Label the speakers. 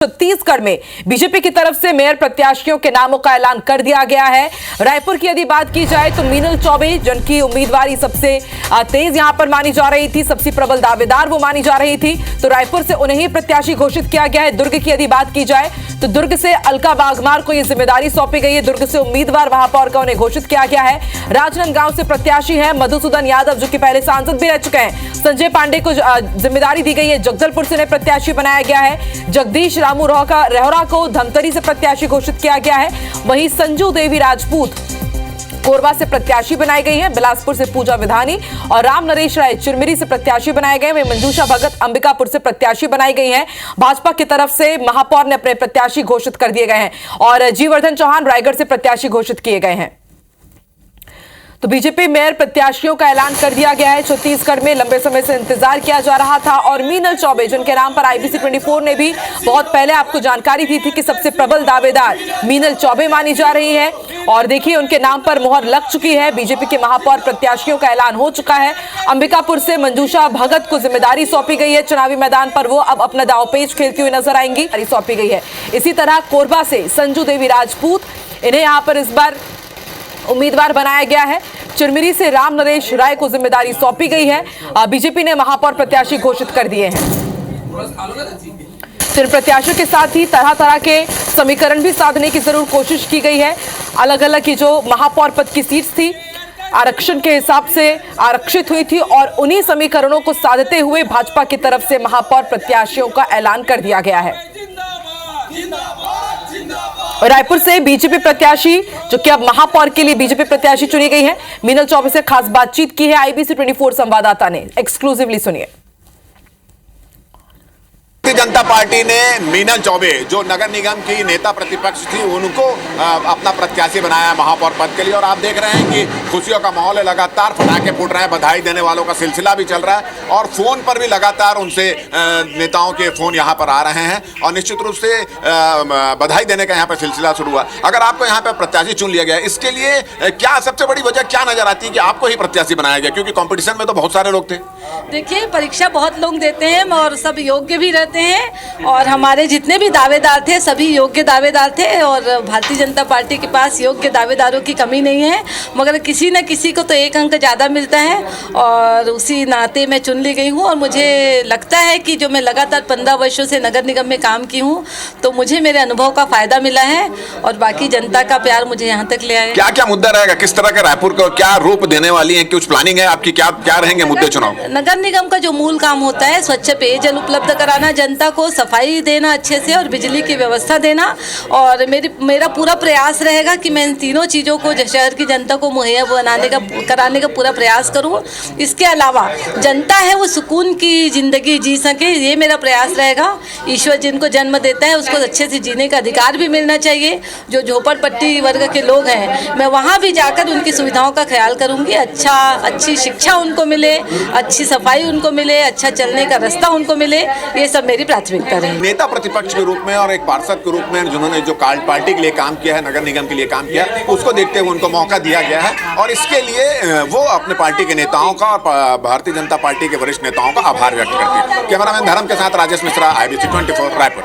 Speaker 1: छत्तीसगढ़ में बीजेपी की तरफ से मेयर प्रत्याशियों के नामों का ऐलान कर दिया गया है। रायपुर की यदि बात की जाए तो मीनल चौबे जिनकी उम्मीदवारी सबसे तेज यहां पर मानी जा रही थी, सबसे प्रबल दावेदार वो मानी जा रही थी, तो रायपुर से उन्हें ही प्रत्याशी घोषित किया गया है। दुर्ग की यदि बात की जाए तो दुर्ग से अलका बागमार को यह जिम्मेदारी सौंपी गई है। दुर्ग से उम्मीदवार महापौर का उन्हें घोषित किया गया है। राजनांदगांव से प्रत्याशी है मधुसूदन यादव जो कि पहले सांसद भी रह चुके हैं। संजय पांडे को जिम्मेदारी दी गई है। जगदलपुर से उन्हें प्रत्याशी बनाया गया है। जगदीश रामू रेहरा को धमतरी से प्रत्याशी घोषित किया गया है। वहीं संजू देवी राजपूत कोरबा से प्रत्याशी बनाई गई हैं। बिलासपुर से पूजा विधानी और राम नरेश राय चिरमिरी से प्रत्याशी बनाए गए। वहीं मंजूषा भगत अंबिकापुर से प्रत्याशी बनाई गई हैं। भाजपा की तरफ से महापौर ने अपने प्रत्याशी घोषित कर दिए गए हैं और जीवर्धन चौहान रायगढ़ से प्रत्याशी घोषित किए गए हैं। तो बीजेपी मेयर प्रत्याशियों का ऐलान कर दिया गया है। छत्तीसगढ़ में लंबे समय से इंतजार किया जा रहा था और मीनल चौबे जिनके नाम पर आईबीसी 24 ने भी बहुत पहले आपको जानकारी दी थी कि सबसे प्रबल दावेदार मीनल चौबे मानी जा रही है और देखिए उनके नाम पर मुहर लग चुकी है। बीजेपी के महापौर प्रत्याशियों का ऐलान हो चुका है। अंबिकापुर से मंजूषा भगत को जिम्मेदारी सौंपी गई है। चुनावी मैदान पर वो अब अपना दांवपेच खेलती हुई नजर आएंगी, सौंपी गई है। इसी तरह कोरबा से संजू देवी राजपूत, इन्हें यहां पर इस बार उम्मीदवार बनाया गया है। चिरमिरी से राम नरेश राय को जिम्मेदारी सौंपी गई है। बीजेपी ने महापौर प्रत्याशी घोषित कर दिए हैं। सिर्फ प्रत्याशियों के साथ ही तरह तरह के समीकरण भी साधने की जरूर कोशिश की गई है। अलग अलग की जो महापौर पद की सीट थी आरक्षण के हिसाब से आरक्षित हुई थी और उन्हीं समीकरणों को साधते हुए भाजपा की तरफ से महापौर प्रत्याशियों का ऐलान कर दिया गया है। रायपुर से बीजेपी प्रत्याशी जो कि अब महापौर के लिए बीजेपी प्रत्याशी चुनी गई है, मीनल चौबे से खास बातचीत की है आईबीसी 24 संवाददाता ने। एक्सक्लूसिवली सुनिए।
Speaker 2: भारतीय जनता पार्टी ने मीनल चौबे जो नगर निगम की नेता प्रतिपक्ष थी उनको अपना प्रत्याशी बनाया महापौर पद के लिए और आप देख रहे हैं कि खुशियों का माहौल है। लगातार पटाखे फूट रहे हैं, बधाई देने वालों का सिलसिला भी चल रहा है और फोन पर भी लगातार उनसे नेताओं के फोन यहाँ पर आ रहे हैं और निश्चित रूप से बधाई देने का यहाँ पर सिलसिला शुरू हुआ। अगर आपको यहाँ पर प्रत्याशी चुन लिया गया, इसके लिए क्या सबसे बड़ी वजह क्या नजर आती है कि आपको ही प्रत्याशी बनाया गया? क्योंकि कॉम्पिटिशन में तो बहुत सारे लोग थे।
Speaker 3: देखिए, परीक्षा बहुत लोग देते हैं और सब योग्य भी रहते हैं और हमारे जितने भी दावेदार थे सभी योग्य दावेदार थे और भारतीय जनता पार्टी के पास योग्य दावेदारों की कमी नहीं है, मगर किसी न किसी को तो एक अंक ज़्यादा मिलता है और उसी नाते मैं चुन ली गई हूँ। और मुझे लगता है कि जो मैं लगातार 15 वर्षों से नगर निगम में काम की हूँ तो मुझे मेरे अनुभव का फ़ायदा मिला है और बाकी जनता का प्यार मुझे यहाँ तक ले आया।
Speaker 2: क्या क्या मुद्दा रहेगा, किस तरह का रायपुर को क्या रूप देने वाली है, कुछ प्लानिंग है आपकी, क्या क्या रहेंगे मुद्दे चुनाव?
Speaker 3: नगर निगम का जो मूल काम होता है स्वच्छ पेयजल उपलब्ध कराना, जनता को सफाई देना अच्छे से और बिजली की व्यवस्था देना और मेरा पूरा प्रयास रहेगा कि मैं इन तीनों चीज़ों को शहर की जनता को मुहैया कराने का पूरा प्रयास करूं। इसके अलावा जनता है वो सुकून की ज़िंदगी जी सके, ये मेरा प्रयास रहेगा। ईश्वर जिनको जन्म देता है उसको अच्छे से जीने का अधिकार भी मिलना चाहिए। जो झोपड़पट्टी वर्ग के लोग हैं मैं वहाँ भी जाकर उनकी सुविधाओं का ख्याल करूँगी। अच्छी शिक्षा उनको मिले, अच्छी सफाई उनको मिले, अच्छा चलने का रास्ता उनको मिले, ये सब मेरी प्राथमिकता रही।
Speaker 2: नेता प्रतिपक्ष के रूप में और एक पार्षद के रूप में जिन्होंने जो पार्टी के लिए काम किया है, नगर निगम के लिए काम किया है, उसको देखते हुए उनको मौका दिया गया है और इसके लिए वो अपने पार्टी के नेताओं का और भारतीय जनता पार्टी के वरिष्ठ नेताओं का आभार व्यक्त करते हैं। कैमरामैन धर्म के साथ राजेश मिश्रा, आईबीसी 24 रायपुर।